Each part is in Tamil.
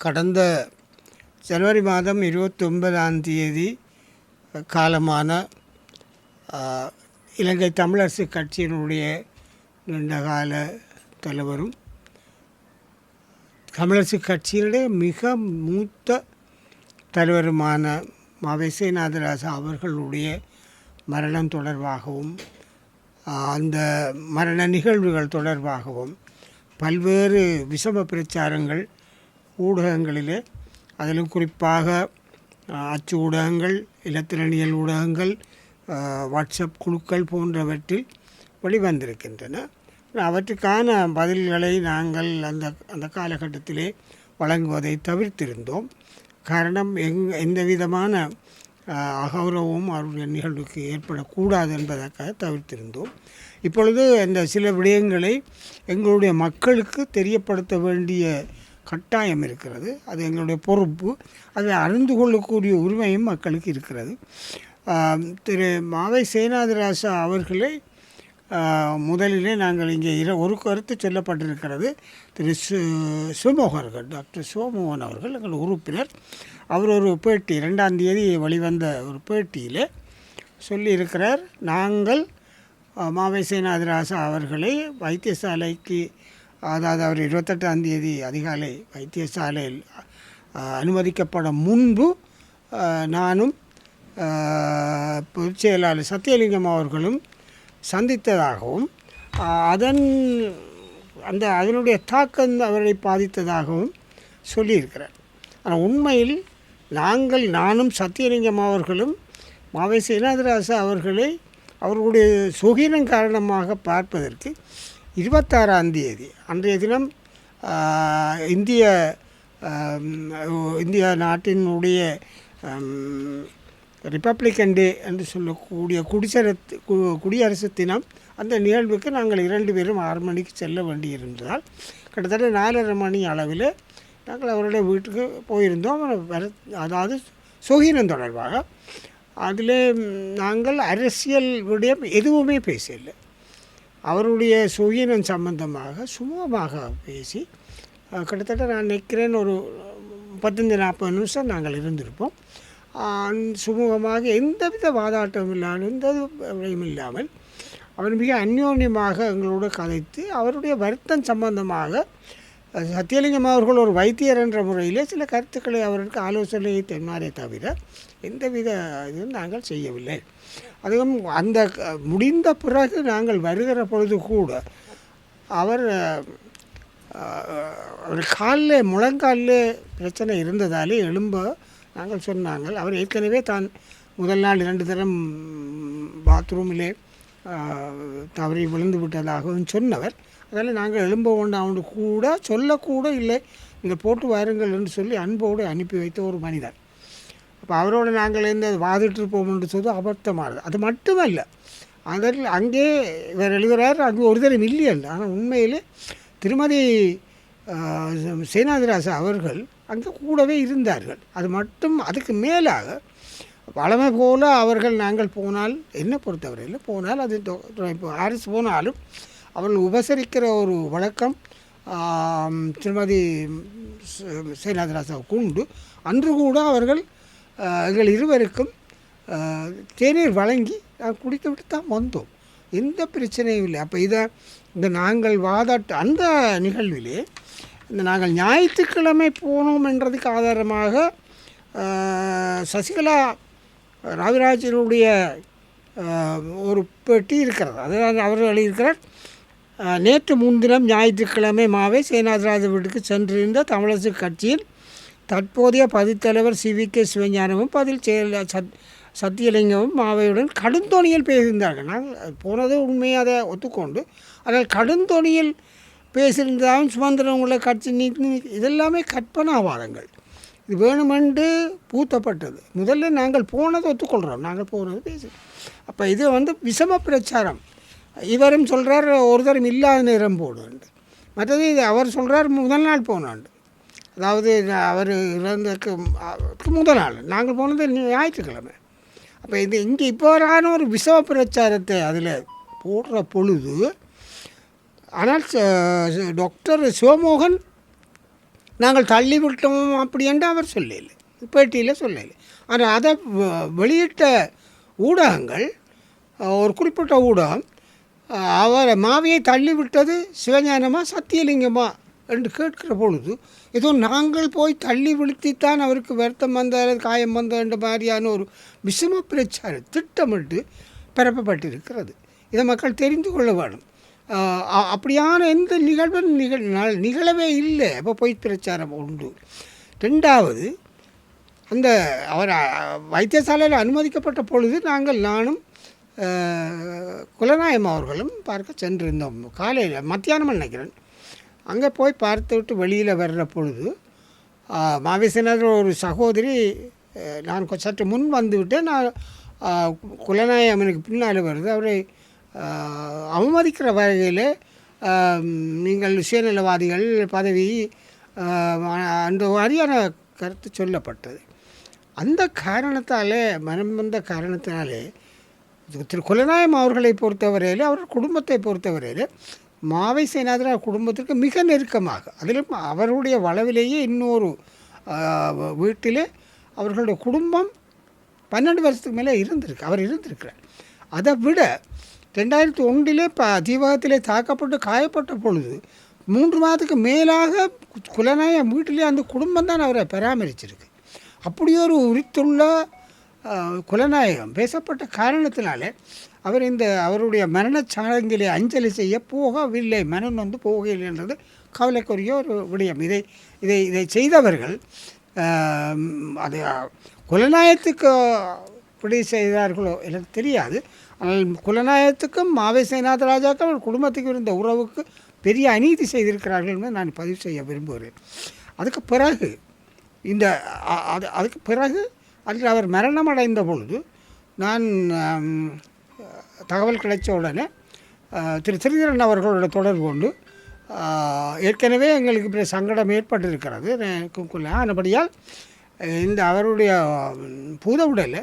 கடந்த ஜனவரி மாதம் 29 காலமான இலங்கை தமிழரசு கட்சியினுடைய நீண்டகால தலைவரும் தமிழரசு கட்சியினுடைய மிக மூத்த தலைவருமான மாவை சேனாதிராசா அவர்களுடைய மரணம் தொடர்பாகவும் அந்த மரண நிகழ்வுகள் தொடர்பாகவும் பல்வேறு விஷம பிரச்சாரங்கள் ஊடகங்களிலே, அதிலும் குறிப்பாக அச்சு ஊடகங்கள், இலத்திரனியல் ஊடகங்கள், வாட்ஸ்அப் குழுக்கள் போன்றவற்றில் வெளிவந்திருக்கின்றன. அவற்றுக்கான பதில்களை நாங்கள் அந்த காலகட்டத்திலே வழங்குவதை தவிர்த்திருந்தோம். காரணம் எந்த விதமான அகௌரவமும் அவருடைய நிகழ்வுக்கு ஏற்படக்கூடாது என்பதற்காக தவிர்த்திருந்தோம். இப்பொழுது இந்த சில விடயங்களை எங்களுடைய மக்களுக்கு தெரியப்படுத்த வேண்டிய கட்டாயம் இருக்கிறது. அது எங்களுடைய பொறுப்பு. அதை அறிந்து கொள்ளக்கூடிய உரிமையும் மக்களுக்கு இருக்கிறது. திரு மாவை சேனாதிராசா அவர்களை முதலிலே நாங்கள் இங்கே ஒரு கருத்து சொல்லப்பட்டிருக்கிறது. திரு டாக்டர் சிவமோகன் அவர்கள் எங்கள் உறுப்பினர். அவர் ஒரு பேட்டி 2ஆம் தேதி வெளிவந்த ஒரு பேட்டியில் சொல்லியிருக்கிறார், நாங்கள் மாவை சேனாதிராசா அவர்களை வைத்தியசாலைக்கு, அதாவது அவர் 28ஆம் தேதி அதிகாலை வைத்தியசாலையில் அனுமதிக்கப்பட முன்பு நானும் பொதுச் செயலாளர் சத்தியலிங்கம் அவர்களும் சந்தித்ததாகவும் அதனுடைய தாக்கம் அவரை பாதித்ததாகவும் சொல்லியிருக்கிறார். ஆனால் உண்மையில் நானும் சத்தியலிங்கம் அவர்களும் மாவை சேனாதிராசா அவர்களை அவர்களுடைய சுகீனம் காரணமாக பார்ப்பதற்கு 26ஆம் தேதி அன்றைய தினம் இந்திய நாட்டினுடைய ரிப்பப்ளிக்கன் டே என்று சொல்லக்கூடிய குடியரசு தினம், அந்த நிகழ்வுக்கு நாங்கள் 2 பேரும் 6 மணிக்கு செல்ல வேண்டியிருந்தால் கிட்டத்தட்ட 4:30 மணி அளவில் நாங்கள் அவருடைய வீட்டுக்கு போயிருந்தோம். அதாவது சுகீனம் தொடர்பாக அதில் நாங்கள் அரசியல் விடயம் எதுவுமே பேசலை. அவருடைய சுகீனம் சம்பந்தமாக சுமூகமாக பேசி கிட்டத்தட்ட நான் நினைக்கிறேன் ஒரு 35-40 நிமிஷம் நாங்கள் இருந்திருப்போம். சுமூகமாக எந்தவித வாதாட்டமும் இல்லாமல், எந்த விடயம் இல்லாமல் அவர் மிக அந்யோன்யமாக எங்களோடு கதைத்து அவருடைய வருத்தம் சம்பந்தமாக சத்தியலிங்கம் அவர்கள் ஒரு வைத்தியர் என்ற முறையிலே சில கருத்துக்களை அவருக்கு ஆலோசனையை தென்னாரே தவிர எந்தவித இதுவும் நாங்கள் செய்யவில்லை. அதுவும் அந்த முடிந்த பிறகு நாங்கள் வருகிற பொழுது கூட அவர் முழங்காலில் பிரச்சனை இருந்ததாலே எழும்ப நாங்கள் சொன்னாங்க. அவர் ஏற்கனவே தான் முதல் நாள் 2 தரம் பாத்ரூமிலே தவறி விழுந்து விட்டதாகவும் சொன்னவர். அதனால் நாங்கள் எழும்ப வேண்டாம்னு கூட சொல்லக்கூட இல்லை, நீங்கள் போட்டு வாருங்கள் என்று சொல்லி அன்போடு அனுப்பி வைத்த ஒரு மனிதர். அப்போ அவரோடு நாங்கள் வாதிட்டு இருப்போம் என்று சொல்லி அபத்தமானது. அது மட்டுமல்ல, அதில் அங்கே இவர் எழுதுகிறார், அங்கே ஒரு தரம் இல்லையல்ல. ஆனால் உண்மையிலே திருமதி சேனாதிராசா அவர்கள் அங்கே கூடவே இருந்தார்கள். அது மட்டும் அதுக்கு மேலாக வளமை போல் அவர்கள் நாங்கள் போனால், என்னை பொறுத்தவரையில் போனால், அது இப்போ ஆரிஸ் போனாலும் அவர்கள் உபசரிக்கிற ஒரு வழக்கம் திருமதி சேனாதிராசாவுக்கு உண்டு. அன்று கூட அவர்கள் எங்கள் இருவருக்கும் தேநீர் வழங்கி குடித்து விட்டு தான் வந்தோம். எந்த பிரச்சனையும் இல்லை. அப்போ இந்த நாங்கள் அந்த நிகழ்விலே நாங்கள் ஞாயிற்றுக்கிழமை போனோம் என்றதுக்கு ஆதாரமாக சசிகலா ராஜராஜனுடைய ஒரு பெட்டி இருக்கிறது. அதாவது அவர் எழுதியிருக்கிறார், நேற்று முன்தினம் ஞாயிற்றுக்கிழமை மாவை சேனாதிராசா வீட்டுக்கு சென்றிருந்த தமிழரசு கட்சியின் தற்போதைய பதித்தலைவர் CVK சிவஞானமும் பதில் சத்தியலிங்கமும் மாவையுடன் கடுந்தோணியில் பேசியிருந்தார்கள். நாங்கள் போனது உண்மையை அதை ஒத்துக்கொண்டு, அதில் கடுந்தோணியில் பேசியிருந்தாலும் சுதந்திரம் உள்ள கட்சி இதெல்லாமே கற்பனாவாதங்கள். இது வேணுமென்று பூத்தப்பட்டது. முதல்ல நாங்கள் போனதை ஒத்துக்கொள்கிறோம், நாங்கள் போனது பேசி. அப்போ இது விஷம பிரச்சாரம். இவரும் சொல்கிறார் ஒரு தரம் இல்லாத நேரம் போடுண்டு, மற்றது இது அவர் சொல்கிறார் முதல் நாள் போனாண்டு. அதாவது அவர் இறந்ததுக்கு முதல் நாள், நாங்கள் போனது ஞாயிற்றுக்கிழமை. அப்போ இங்கே இப்போ ஒரு விஷம பிரச்சாரத்தை அதில் போடுற பொழுது, ஆனால் டாக்டர் சிவமோகன் நாங்கள் தள்ளிவிட்டோம் அப்படி என்று அவர் சொல்லலை, பேட்டியில் சொல்லலை. ஆனால் அதை வெளியிட்ட ஊடகங்கள், ஒரு குறிப்பிட்ட ஊடகம் அவரை மாவியை தள்ளிவிட்டது சிவஞானமா சத்தியலிங்கமா என்று கேட்கிற பொழுது ஏதோ நாங்கள் போய் தள்ளி விழுத்தித்தான் அவருக்கு வருத்தம் வந்த காயம் வந்த என்ற மாதிரியான ஒரு விஷம பிரச்சாரம் திட்டமிட்டு பரப்பப்பட்டிருக்கிறது. இதை மக்கள் தெரிந்து கொள்ள வேணும். அப்படியான எந்த நிகழ்வும் நிகழவே இல்லை. அப்போ பொய் பிரச்சாரம் உண்டு. ரெண்டாவது, அந்த அவர் வைத்தியசாலையில் அனுமதிக்கப்பட்ட பொழுது நானும் குலநாயம் அவர்களும் பார்க்க சென்றிருந்தோம். காலையில் மத்தியானம் நினைக்கிறேன். அங்கே போய் பார்த்து விட்டு வெளியில் வர்ற பொழுது மாவிசனர் ஒரு சகோதரி, நான் சற்று முன் வந்துவிட்டேன். நான் குலநாயம் எனக்கு பின்னால் வருது. அவரை அவமதிக்கிற வகையில் நீங்கள் சுயநலவாதிகள் பதவி அந்த மாதிரியான கருத்து சொல்லப்பட்டது. அந்த காரணத்தாலே, மனம் வந்த காரணத்தினாலே திரு குலநாயம் அவர்களை பொறுத்தவரையில், அவர்கள் குடும்பத்தை பொறுத்தவரையில் மாவை சேனாதிரார் குடும்பத்திற்கு மிக நெருக்கமாக, அதிலும் அவருடைய வளவிலேயே இன்னொரு வீட்டிலே அவர்களுடைய குடும்பம் 12 வருஷத்துக்கு மேலே அவர் இருந்திருக்கிறார். அதை விட 2001 தீபகத்திலே தாக்கப்பட்டு காயப்பட்ட பொழுது 3 மாதத்துக்கு மேலாக குலநாயம் வீட்டிலே அந்த குடும்பம் தான் அவரை பராமரிச்சிருக்கு. அப்படி ஒரு உரித்துள்ள குலநாயகம் பேசப்பட்ட காரணத்தினாலே அவர் அவருடைய மரணச் சடங்கிலே அஞ்சலி செய்ய போகவில்லை, மனம் வந்து போகவில்லை என்றது கவலைக்குரிய ஒரு விடயம். இதை செய்தவர்கள் அது குலநாயகத்துக்கு இப்படி செய்தார்களோ எனக்கு தெரியாது. ஆனால் குலநாயகத்துக்கும் மாவை சேனாத ராஜாக்கும் அவர் குடும்பத்துக்கு இருந்த உறவுக்கு பெரிய அநீதி செய்திருக்கிறார்கள் என்று நான் பதிவு செய்ய விரும்புகிறேன். அதுக்கு பிறகு அதில் அவர் மரணம் அடைந்த பொழுது நான் தகவல் கிடைச்ச உடனே திரு ஸ்ரீதரன் அவர்களோட தொடர்பு கொண்டு, ஏற்கனவே எங்களுக்கு சங்கடம் ஏற்பட்டிருக்கிறது ஆனபடியால் அவருடைய பூத உடலை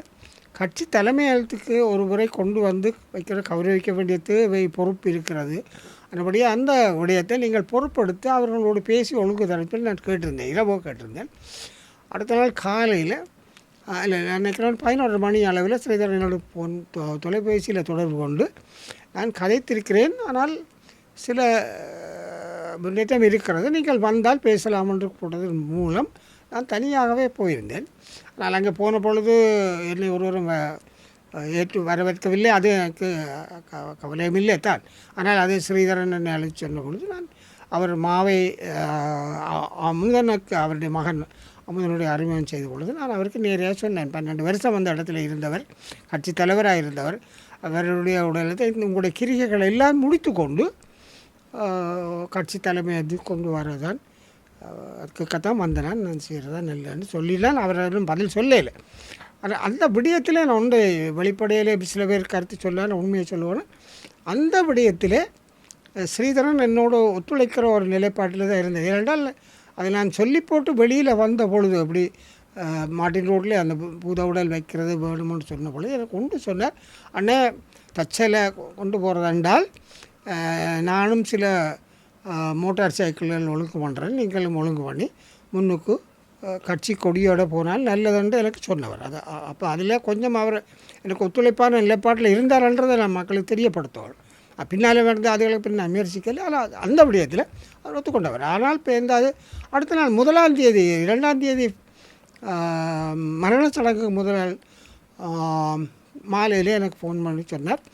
கட்சி தலைமையகத்துக்கு ஒரு முறை கொண்டு வந்து கௌரவிக்க வேண்டிய தேவை பொறுப்பு இருக்கிறது. அதுபடியாக அந்த விடயத்தை நீங்கள் பொறுப்படுத்தி அவர்களோடு பேசி ஒழுங்கு தரப்பில் நான் கேட்டிருந்தேன், இரவோ கேட்டிருந்தேன். அடுத்த நாள் காலையில் இல்லை நினைக்கிறேன் 11 மணி அளவில் ஸ்ரீதரனோட தொலைபேசியில் தொடர்பு கொண்டு நான் கதைத்திருக்கிறேன். ஆனால் சில முன்னேற்றம் இருக்கிறது, நீங்கள் வந்தால் பேசலாம் என்று போட்டதன் மூலம் நான் தனியாகவே போயிருந்தேன். ஆனால் அங்கே போன பொழுது என்னை ஒருவரும் ஏற்று வரவேற்கவில்லை. அது எனக்கு கவலையும் இல்லை தான். ஆனால் அதே ஸ்ரீதரன் என்னை அழைத்து சொன்ன பொழுது நான் அவர் மாவை அமுதனுக்கு அவருடைய மகன் அமுதனுடைய அறிமுகம் செய்த பொழுது நான் அவருக்கு நேராக சொன்னேன். 12 வருஷம் அந்த இடத்துல இருந்தவர், கட்சி தலைவராக இருந்தவர், அவருடைய உடலத்தை உங்களுடைய கிரிகைகளை எல்லாம் முடித்து கொண்டு கட்சி தலைமையை கொண்டு வரதான் அதுக்குத்தான் வந்தேன், நான் செய்கிறதா நல்லன்னு சொல்லிடலாம். அவர்களும் பதில் சொல்லலை. ஆனால் அந்த விடயத்தில் நான் ஒன்று வெளிப்படையிலே சில பேர் கருத்து சொல்ல நான் உண்மையை சொல்லுவேன். அந்த விடயத்திலே ஸ்ரீதரன் என்னோடு ஒத்துழைக்கிற ஒரு நிலைப்பாட்டில் தான் இருந்தது. ஏனென்றால் அதை நான் சொல்லி போட்டு வெளியில் வந்த பொழுது அப்படி மார்ட்டின் ரோட்லேயே அந்த பூத உடல் வைக்கிறது வேணும்னு சொன்ன பொழுது எனக்கு ஒன்று சொன்னார், அண்ணே தச்சலை கொண்டு போகிறதென்றால் நானும் சில மோட்டார் சைக்கிள்கள் ஒழுங்கு பண்ணுறேன், நீங்களும் ஒழுங்கு பண்ணி முன்னுக்கு கட்சி கொடியோடு போனால் நல்லதுன்ட்டு எனக்கு சொன்னவர். அது அப்போ அதில் கொஞ்சம் அவர் எனக்கு ஒத்துழைப்பான நிலைப்பாட்டில் இருந்தார்ன்றதை நான் மக்களுக்கு தெரியப்படுத்துவார். பின்னால் வந்து அதுகளை பின் நான் முயற்சிக்கல. ஆனால் அந்த விடயத்தில் அவர் ஒத்துக்கொண்டவர். ஆனால் பேர்ந்தாது அடுத்த நாள் 1ஆம் தேதி 2ஆம் தேதி மரணச் சடங்கு முதல் நாள் மாலையிலே எனக்கு ஃபோன் பண்ணி சொன்னார்,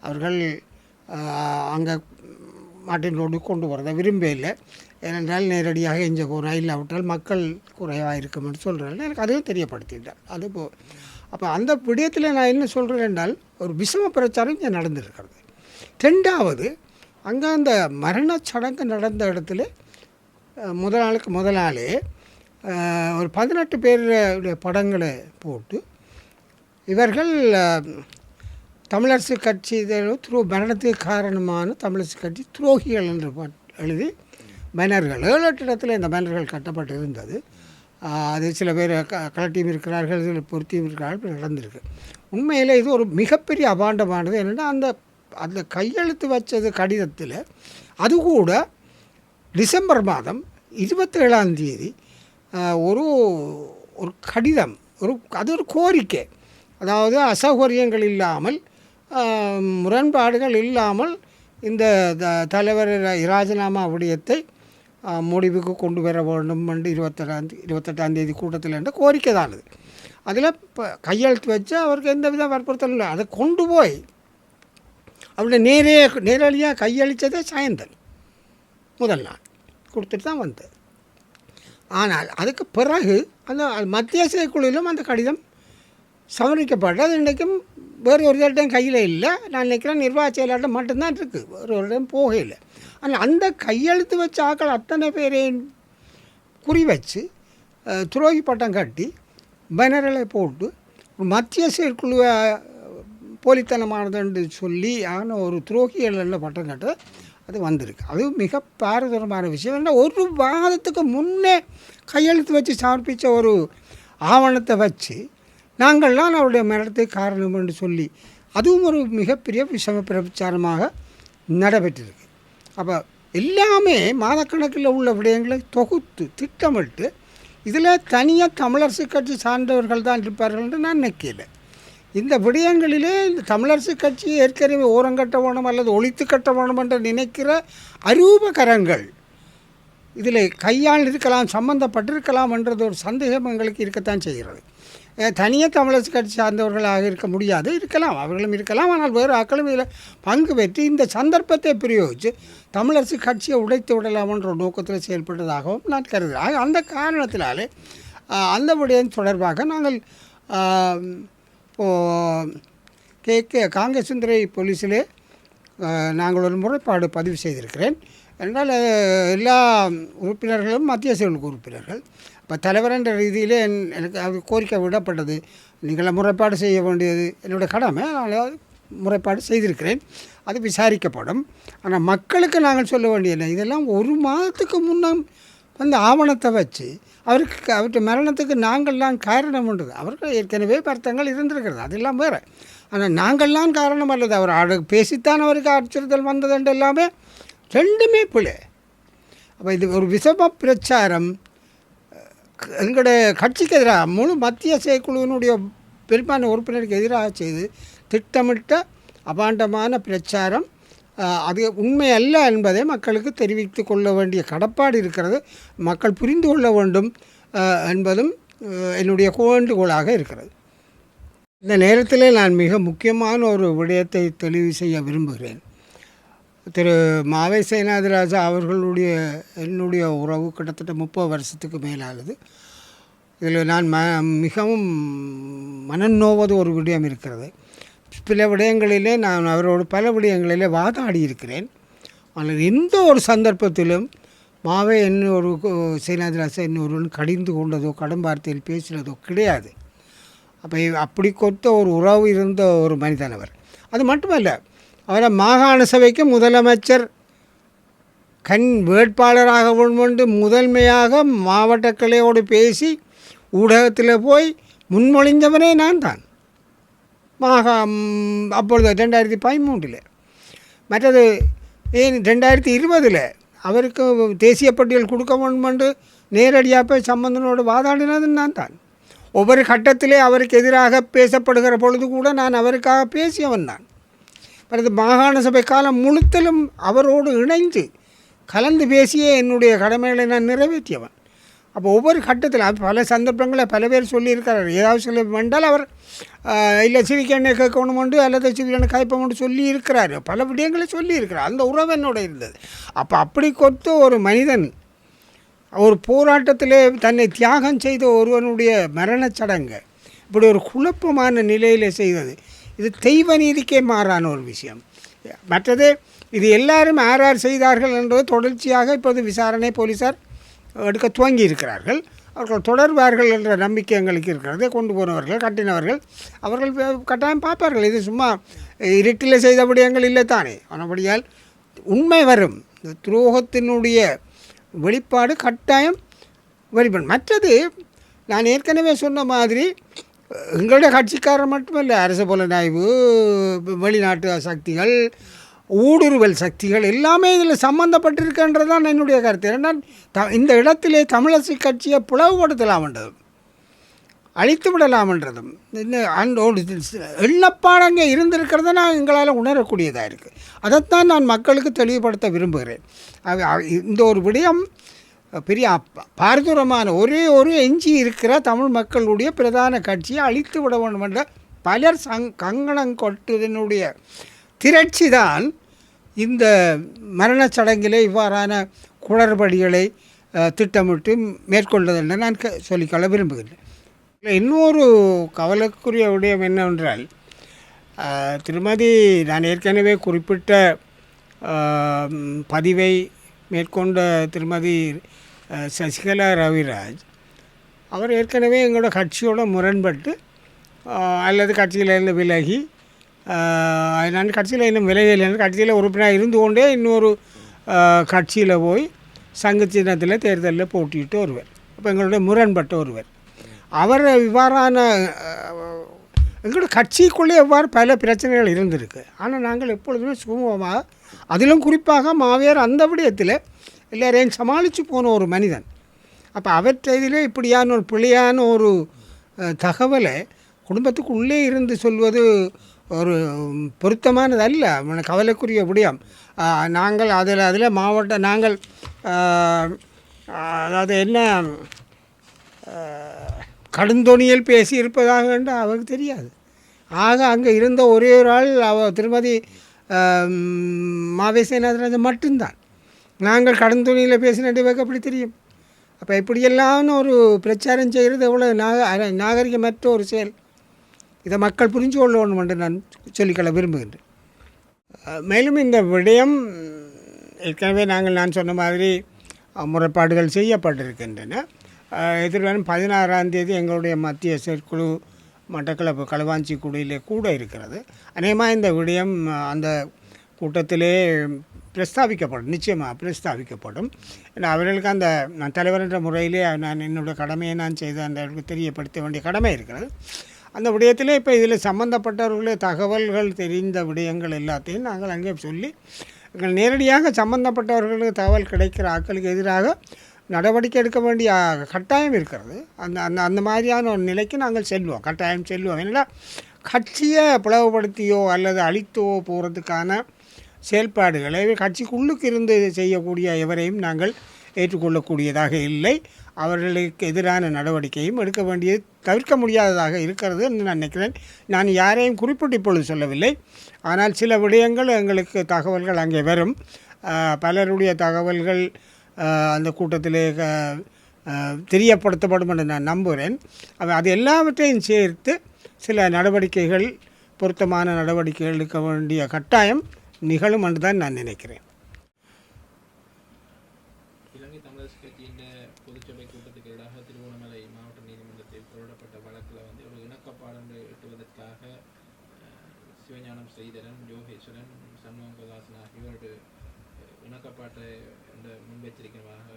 அவர்கள் அங்கே மார்ட்டின் ரோடு கொண்டு வரதை விரும்பவில்லை, ஏனென்றால் நேரடியாக எஞ்ச போனால் இல்லாவிட்டால் மக்கள் குறைவாக இருக்குமென்று சொல்கிறாங்க. எனக்கு அதையும் தெரியப்படுத்திட்டார். அது அப்போ அந்த விடயத்தில் நான் என்ன சொல்கிறேன் என்றால் ஒரு விஷம பிரச்சாரம் இங்கே நடந்திருக்கிறது. 2வது, அங்கே அந்த மரணச் சடங்கு நடந்த இடத்துல முதல் நாளே ஒரு 18 பேருடைய படங்களை போட்டு இவர்கள் தமிழரசு கட்சி மரணத்துக்கு காரணமான தமிழரசு கட்சி துரோகிகள் என்று எழுதி பேனர்கள் 7-8 இடத்துல இந்த பேனர்கள் கட்டப்பட்டு இருந்தது. அது சில பேர் கலட்டியும் இருக்கிறார்கள், சில பொருத்தியும் இருக்கிறார்கள், நடந்திருக்கு. உண்மையில் இது ஒரு மிகப்பெரிய அபாண்டமானது. என்னென்னா அந்த கையெழுத்து வச்சது கடிதத்தில் அது கூட டிசம்பர் மாதம் 27ஆம் தேதி ஒரு ஒரு கடிதம், அது ஒரு கோரிக்கை, அதாவது அசௌகரியங்கள் இல்லாமல் முரண்பாடுகள் இல்லாமல் இந்த தலைவர் ராஜினாமா விடயத்தை முடிவுக்கு கொண்டு வர வேண்டும் என்று 28ஆம் தேதி கூட்டத்தில் என்ற கோரிக்கை தான் அது. அதில் இப்போ கையெழுத்து வச்சு அவருக்கு எந்த வித வற்புறுத்தலும் இல்லை. அதை கொண்டு போய் அவருடைய நேரடியாக கையளித்ததே சாயந்தன் முதல் நாள் கொடுத்துட்டு தான் வந்தது. ஆனால் அதுக்கு பிறகு அந்த மத்திய செயற்குழுவிலும் அந்த கடிதம் சமர்ப்பிக்கப்பட்டு அது இன்றைக்கும் வேறு ஒரு இடத்தையும் கையில் இல்லை. நான் நினைக்கிறேன் நிர்வாக செயலாளர் மட்டும்தான் இருக்குது, வேறு ஒரு இடம் போகலை. ஆனால் அந்த கையெழுத்து வச்ச ஆக்கள் அத்தனை பேரையும் குறி வச்சு துரோகி பட்டம் கட்டி பேனர்களை போட்டு மத்திய செயற்குழுவை போலித்தனமானது என்று சொல்லி ஒரு துரோகிகள் பட்டம் கட்ட அது வந்திருக்கு. அது மிக பாரதூரமான விஷயம். ஏன்னா ஒரு வாரத்துக்கு முன்னே கையெழுத்து வச்சு சமர்ப்பித்த ஒரு ஆவணத்தை வச்சு நாங்கள்லாம் அவருடைய மரணத்துக்கு காரணம் என்று சொல்லி அதுவும் ஒரு மிகப்பெரிய விஷம பிரச்சாரமாக நடைபெற்றிருக்கு. அப்போ எல்லாமே மாதக்கணக்கில் உள்ள விடயங்களை தொகுத்து திட்டமிட்டு இதில் தனியாக தமிழரசு கட்சி சார்ந்தவர்கள் தான் இருப்பார்கள் என்று நான் நினைக்கல. இந்த விடயங்களிலே இந்த தமிழரசு கட்சி ஏற்கனவே ஓரங்கட்ட வேணும் அல்லது ஒழித்து கட்ட வேணும் என்று நினைக்கிற அரூபகரங்கள் இதில் கையால் இருக்கலாம், சம்பந்தப்பட்டிருக்கலாம் என்றது ஒரு சந்தேகம் எங்களுக்கு இருக்கத்தான் செய்கிறது. தனியாக தமிழரசு கட்சி சார்ந்தவர்களாக இருக்க முடியாது, இருக்கலாம், அவர்களும் இருக்கலாம். ஆனால் வேறு ஆக்களும் இதில் பங்கு பெற்று இந்த சந்தர்ப்பத்தை பிரயோகித்து தமிழரசு கட்சியை உடைத்து விடலாம் என்ற நோக்கத்தில் செயல்பட்டதாகவும் நான் கருதுகிறேன். அந்த காரணத்தினாலே அந்த விடயம் தொடர்பாக நாங்கள் காங்கேசந்துறை போலீஸிலே நாங்கள் ஒரு முறைப்பாடு பதிவு செய்திருக்கிறேன். என்றால் எல்லா உறுப்பினர்களும் மத்திய செயல்குழு உறுப்பினர்கள். இப்போ தலைவர் என்ற ரீதியிலே எனக்கு அது கோரிக்கை விடப்பட்டது, நீங்கள் முறைப்பாடு செய்ய வேண்டியது என்னுடைய கடமை, நான் முறைப்பாடு செய்திருக்கிறேன், அது விசாரிக்கப்படும். ஆனால் மக்களுக்கு நாங்கள் சொல்ல வேண்டியது இதெல்லாம் ஒரு மாதத்துக்கு முன்னே வந்து ஆவணத்தை வச்சு அவருடைய மரணத்துக்கு நாங்கள்லாம் காரணம்ன்றது அவர்கள் ஏற்கனவே வருத்தங்கள் இருந்திருக்கிறது, அதெல்லாம் வேறு. ஆனால் நாங்கள்லாம் காரணம் அல்லது அவர் பேசித்தான் அவருக்கு அச்சுறுத்தல் வந்ததுண்டு எல்லாமே ரெண்டுமே பிள்ளை. அப்போ இது ஒரு விஷம பிரச்சாரம் எங்களுடைய கட்சிக்கு எதிராக முழு மத்திய செயற்குழுவினுடைய பெரும்பாலான உறுப்பினருக்கு எதிராக செய்து திட்டமிட்ட அபாண்டமான பிரச்சாரம். அது உண்மை அல்ல என்பதை மக்களுக்கு தெரிவித்து கொள்ள வேண்டிய கடப்பாடு இருக்கிறது, மக்கள் புரிந்து கொள்ள வேண்டும் என்பதும் என்னுடைய வேண்டுகோளாக இருக்கிறது. இந்த நேரத்தில் நான் மிக முக்கியமான ஒரு விடயத்தை தெளிவு செய்ய விரும்புகிறேன். திரு மாவை சேனாதிராஜா அவர்களுடைய என்னுடைய உறவு கிட்டத்தட்ட 30 வருஷத்துக்கு மேலாகுது. இதில் நான் மிகவும் மனநோவது ஒரு விடயம் இருக்கிறது. சில விடயங்களிலே நான் அவரோடு பல விடயங்களிலே வாதாடி இருக்கிறேன். ஆனால் எந்த ஒரு சந்தர்ப்பத்திலும் மாவே இன்னொரு சேனாதிராஜா இன்னொருவன் கடிந்து கொண்டதோ கடும் வார்த்தையில் பேசினதோ கிடையாது. அப்போ அப்படி கொத்த ஒரு உறவு இருந்த ஒரு மனிதன் அவர். அது மட்டுமல்ல, அவரை மாகாண சபைக்கு முதலமைச்சர் வேட்பாளராக முன்வந்து முதன்மையாக மாவட்ட கிளையோடு பேசி ஊடகத்தில் போய் முன்மொழிந்தவனே நான் தான் அப்பொழுது 2013. மற்றது 2020 அவருக்கு தேசிய பட்டியல் கொடுக்க வேண்டும் என்று நேரடியாக போய் சம்பந்தனோடு வாதாடினது நான் தான். ஒவ்வொரு கட்டத்திலே அவருக்கு எதிராக பேசப்படுகிற பொழுது கூட நான் அவருக்காக பேசியவன் தான். பிறகு மாகாண சபை காலம் முழுத்தலும் அவரோடு இணைந்து கலந்து பேசியே என்னுடைய கடமைகளை நான் நிறைவேற்றியவன். அப்போ ஒவ்வொரு கட்டத்தில் பல சந்தர்ப்பங்களில் பல பேர் சொல்லியிருக்கிறார். ஏதாவது சொல்ல வேண்டால் அவர் இல்லை சிவிக்கெண்ணை கேட்கணும் உண்டு அல்லது சிவிக்கெண்ணை காய்ப்பம் உண்டு சொல்லி இருக்கிறார், பல விடயங்களை சொல்லியிருக்கிறார். அந்த உறவு என்னோட இருந்தது. அப்போ அப்படி கொத்து ஒரு மனிதன் ஒரு போராட்டத்திலே தன்னை தியாகம் செய்த ஒருவனுடைய மரணச் சடங்கு இப்படி ஒரு குழப்பமான நிலையில் செய்தது, இது தெய்வ நீதிக்கே மாறான ஒரு விஷயம். மற்றது இது எல்லாரும் யார் செய்தார்கள் என்பது தொடர்ச்சியாக இப்போது விசாரணை போலீஸார் எடுக்க துவங்கி இருக்கிறார்கள். அவர்கள் தொடர்வார்கள் என்ற நம்பிக்கை எங்களுக்கு இருக்கிறது. கொண்டு போனவர்கள் கட்டினவர்கள் அவர்கள் கட்டாயம் பார்ப்பார்கள். இது சும்மா இருட்டில் செய்த விடயங்கள் இல்லை தானே. ஆனபடியால் உண்மை வரும். இந்த துரோகத்தினுடைய வெளிப்பாடு கட்டாயம் வெளிப்படும். மற்றது நான் ஏற்கனவே சொன்ன மாதிரி எங்களுடைய கட்சிக்காரர் மட்டுமல்ல, அரசு புலனாய்வு, வெளிநாட்டு சக்திகள், ஊடுருவல் சக்திகள் எல்லாமே இதில் சம்மந்தப்பட்டிருக்கின்றது தான் என்னுடைய கருத்து. ஏன்னா இந்த இடத்திலே தமிழரசு கட்சியை பிளவுபடுத்தலாம்ன்றது, அழித்து விடலாம்ன்றதும் அந்தோடு எண்ணப்பாடங்க இருந்திருக்கிறத நான் எங்களால் உணரக்கூடியதாக இருக்குது. அதைத்தான் நான் மக்களுக்கு தெளிவுபடுத்த விரும்புகிறேன். இந்த ஒரு விடயம் பெரிய பாரதூரமான ஒரு எஞ்சி இருக்கிற தமிழ் மக்களுடைய பிரதான கட்சியை அழித்து விட வேண்டும் என்ற பலர் கங்கணம் கொட்டதனுடைய திரட்சி தான் இந்த மரணச் சடங்கிலே இவ்வாறான குளறுபடிகளை திட்டமிட்டு மேற்கொண்டது என்று நான் சொல்லிக்கொள்ள விரும்புகிறேன். இன்னொரு கவலைக்குரிய விடயம் என்னவென்றால், திருமதி நான் ஏற்கனவே குறிப்பிட்ட பதிவை மேற்கொண்ட திருமதி சசிகலா ரவிராஜ் அவர் ஏற்கனவே எங்களோட கட்சியோட முரண்பட்டு அல்லது கட்சியிலேருந்து விலகி, நான் கட்சியில் இன்னும் விலகலைன்னு கட்சியில் உறுப்பினராக இருந்து கொண்டே இன்னொரு கட்சியில் போய் சங்க சின்னத்தில் தேர்தலில் போட்டிட்டு வருவார். அப்போ எங்களுடைய முரண்பட்ட ஒருவர் அவர் இவ்வாறான எங்களோட கட்சிக்குள்ளே எவ்வாறு பல பிரச்சனைகள் இருந்திருக்கு. ஆனால் நாங்கள் எப்பொழுதுமே சுமூகமாக, அதிலும் குறிப்பாக மாவியார் அந்த விடயத்தில் எல்லாரையும் சமாளித்து போன ஒரு மனிதன். அப்போ அவற்றிலே இப்படியான ஒரு பிழையான ஒரு தகவலை குடும்பத்துக்கு உள்ளே இருந்து சொல்வது ஒரு பொருத்தமானது அல்ல. கவலைக்குரிய விடயம். நாங்கள் அதில் மாவட்ட நாங்கள் அதாவது என்ன கடுந்தொனியில் பேசியிருப்பதாக என்று அவருக்கு தெரியாது. ஆக அங்கே இருந்த ஒரே ஒரு ஆள் திருமதி மாவேசேனாதராஜன் மட்டும்தான். நாங்கள் கடுந்தொனியில் பேசினதுக்கு அப்படி தெரியும். அப்போ இப்படியெல்லாம் ஒரு பிரச்சாரம் செய்கிறது எவ்வளோ நாகரிகமற்ற ஒரு செயல். இதை மக்கள் புரிஞ்சு கொள்ளணும் என்று நான் சொல்லிக்கொள்ள விரும்புகின்றேன். மேலும் இந்த விடயம் ஏற்கனவே நான் சொன்ன மாதிரி முறைப்பாடுகள் செய்யப்பட்டிருக்கின்றன. எதிர்வரும் 16ஆம் தேதி எங்களுடைய மத்திய செயற்குழு மட்டக்களப்பு களுவாஞ்சி குடியிலே கூட இருக்கிறது. அநேகமாக இந்த விடயம் அந்த கூட்டத்திலே பிரஸ்தாபிக்கப்படும், நிச்சயமாக பிரஸ்தாபிக்கப்படும். ஏன்னா அவர்களுக்கு அந்த நான் தலைவர் என்ற முறையிலே நான் என்னுடைய கடமையை நான் செய்த அந்த தெரியப்படுத்த வேண்டிய கடமை இருக்கிறது. அந்த விடயத்திலே இப்போ இதில் சம்மந்தப்பட்டவர்களே தகவல்கள் தெரிந்த விடயங்கள் எல்லாத்தையும் நாங்கள் அங்கே சொல்லி எங்கள் நேரடியாக சம்மந்தப்பட்டவர்களுக்கு தகவல் கிடைக்கிற ஆட்களுக்கு எதிராக நடவடிக்கை எடுக்க வேண்டிய கட்டாயம் இருக்கிறது. அந்த மாதிரியான ஒரு நிலைக்கு நாங்கள் செல்வோம், கட்டாயம் செல்வோம். ஏன்னா கட்சியை பிளவுபடுத்தியோ அல்லது அழித்தோ போகிறதுக்கான செயல்பாடுகளை கட்சிக்குள்ளுக்கு இருந்து செய்யக்கூடிய எவரையும் நாங்கள் ஏற்றுக்கொள்ளக்கூடியதாக இல்லை. அவர்களுக்கு எதிரான நடவடிக்கையும் எடுக்க வேண்டியது தவிர்க்க முடியாததாக இருக்கிறது என்று நான் நினைக்கிறேன். நான் யாரையும் குறிப்பிட்டு இப்பொழுது சொல்லவில்லை. ஆனால் சில விடயங்கள் எங்களுக்கு தகவல்கள் அங்கே வரும். பலருடைய தகவல்கள் அந்த கூட்டத்திலே தெரியப்படுத்தப்படும் என்று நான் நம்புகிறேன். அது எல்லாவற்றையும் சேர்த்து சில நடவடிக்கைகள், பொருத்தமான நடவடிக்கைகள் எடுக்க வேண்டிய கட்டாயம் நிகழும் என்று தான் நான் நினைக்கிறேன். இலங்கை தமிழரசு கட்சியின் பொதுச்சபை கூட்டத்துக்கு எதிராக திருகோணமலை மாவட்ட நீதிமன்றத்தில் தொடரப்பட்ட வழக்கில் ஒரு இணக்கப்பாடு எட்டுவதற்காக சிவஞானம் ஸ்ரீதரன், யோகேஸ்வரன், சண்முகதாசன் ஆகியோருடைய இணக்கப்பாட்டை முன்வைத்திருக்கிறதாக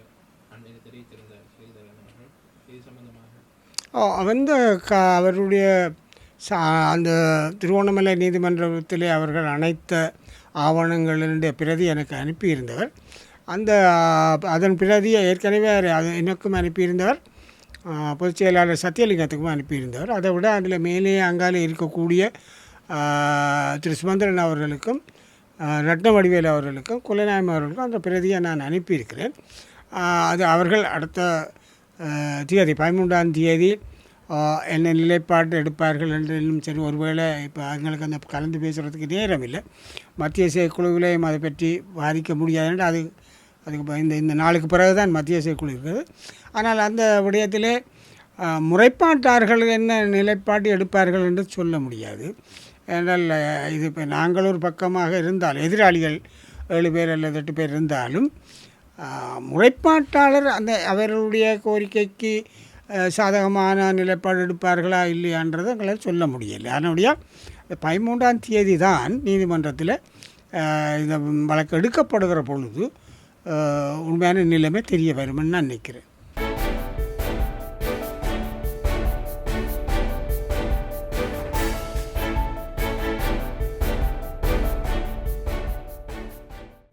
அன்னைக்கு தெரிவித்திருந்தார் ஸ்ரீதரன் அவர்கள். இது சம்பந்தமாக அவருடைய அந்த திருகோணமலை நீதிமன்றத்திலே அவர்கள் அனைத்த ஆவணங்களினுடைய பிரதி எனக்கு அனுப்பியிருந்தவர். அதன் பிரதியை ஏற்கனவே எனக்கும் அனுப்பியிருந்தவர், பொதுச் செயலாளர் சத்தியலிங்கத்துக்கும் அனுப்பியிருந்தவர். அதை விட அதில் மேலே அங்காலே இருக்கக்கூடிய திரு சுமந்திரன் அவர்களுக்கும் ரத்னவடிவேலு அவர்களுக்கும் குலநாயம் அவர்களுக்கும் அந்த பிரதியை நான் அனுப்பியிருக்கிறேன். அது அவர்கள் அடுத்த தேதி 13ஆம் தேதி என்ன நிலைப்பாடு எடுப்பார்கள் என்று இன்னும் சரி. ஒருவேளை இப்போ அவங்களுக்கு அந்த கலந்து பேசுகிறதுக்கு நேரம் இல்லை. மத்திய செயற்குழுவிலையும் அதை பற்றி வாதிக்க முடியாது. அதுக்கு இந்த நாளுக்கு பிறகு தான் மத்திய செயற்குழு இருக்குது. ஆனால் அந்த விடயத்திலே முறைப்பாட்டார்கள் என்ன நிலைப்பாடு எடுப்பார்கள் என்று சொல்ல முடியாது. என்றால் இது இப்போ நாங்கள் ஒரு பக்கமாக இருந்தால் எதிராளிகள் 7 பேர் அல்லது 8 பேர் இருந்தாலும் முறைப்பாட்டாளர் அவர்களுடைய கோரிக்கைக்கு சாதகமான நிலைப்பாடு எடுப்பார்களா இல்லையான்றதை எங்களால் சொல்ல முடியலை. அதனுடைய 13ஆம் தேதி தான் நீதிமன்றத்தில் இந்த வழக்கு எடுக்கப்படுகிற பொழுது உண்மையான நிலைமை தெரிய வரும்னு நான் நினைக்கிறேன்.